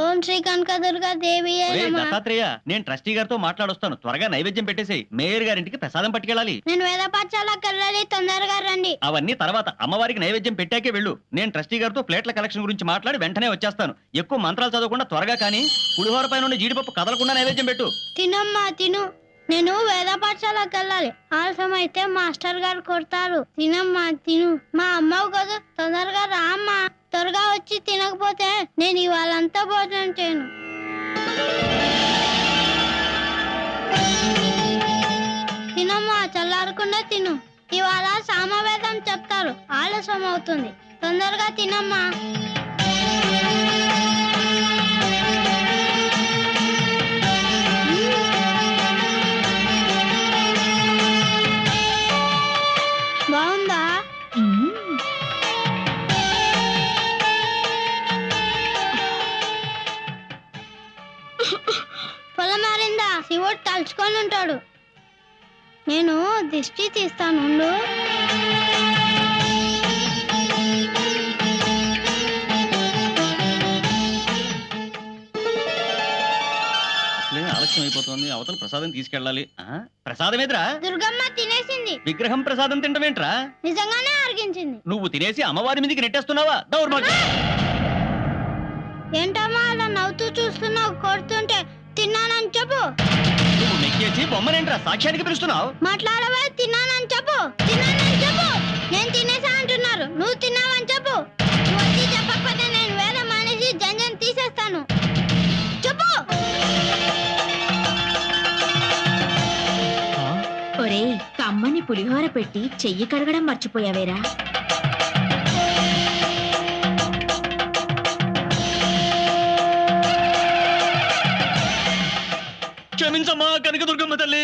ఓం శ్రీ కనకదుర్గా దేవి దత్తాత్రేయ, నేను ట్రస్టీ గారితో మాట్లాడొస్తాను. త్వరగా నైవేద్యం పెట్టేసి మేయర్ గారింటికి ప్రసాదం పట్టుకెళ్ళాలి. నేను వేద పాఠశాలకు వెళ్ళాలి, తొందరగా రండి. అవన్నీ తర్వాత, అమ్మవారికి నైవేద్యం పెట్టాకే వెళ్ళు. నేను ట్రస్టీ గారితో ప్లేట్ల కలెక్షన్ గురించి మాట్లాడి వెంటనే వచ్చేస్తాను. ఎక్కువ మంత్రాలు చదవకుండా త్వరగా కానీ పులిహోర పైన ఉన్న జీడిపప్పు కదలకుండా నైవేద్యం పెట్టు. తినమ్మా తిను. నేను వేద పాఠశాలకు వెళ్ళాలి, ఆలస్యం అయితే మాస్టర్ గారు కొడతారు. తినమ్మా తిను. మా అమ్మవు కదా, తొందరగా రా అమ్మా. త్వరగా వచ్చి తినకపోతే నేను ఇవాళంతా భోజనం చేయను. తినమ్మా, చల్లారకుండా తిను. ఇవాళ సామవేదం చెప్తారు, ఆలస్యం అవుతుంది. తొందరగా తినమ్మా. బాగుందా? పొలం మారిందా? శివుడు తలుచుకొని ఉంటాడు. నేను దిష్టి తీస్తాను. ఆలస్యం అయిపోతుంది, అవతల ప్రసాదం తీసుకెళ్ళాలి. ప్రసాదం ఎదురా? దుర్గమ్మ తినేసింది. విగ్రహం ప్రసాదం తింటమేంట్రా? నిజంగానే అరిగించింది. నువ్వు తినేసి అమ్మవారి మీదకి నెట్టేస్తున్నావా? దౌర్భాగ్యం! ఏంటమ్మా అలా నవ్వుతూ చూస్తున్నావు? కొడుతుంటే తిన్నానని చెప్పు. నువ్వు నెక్కేసి బొమ్మనేంట్రా సాక్ష్యానికి పిలుస్తున్నావు? మాట్లాడవా? తిన్నానని చెప్పు. తిన్నానని చెప్పు. నేను తినేసా అంటున్నారు, నువ్వు తిన్నావని చెప్పు. నువ్వు వచ్చి చెప్పకపోతే నేను వేద మానేసి జంజం తీసేస్తాను. చెప్పు. ఒరే, కమ్మని పులిహోర పెట్టి చెయ్యి కడగడం మర్చిపోయావేరా? క్షమించమ్మా కనకదుర్గమ్మ తల్లి.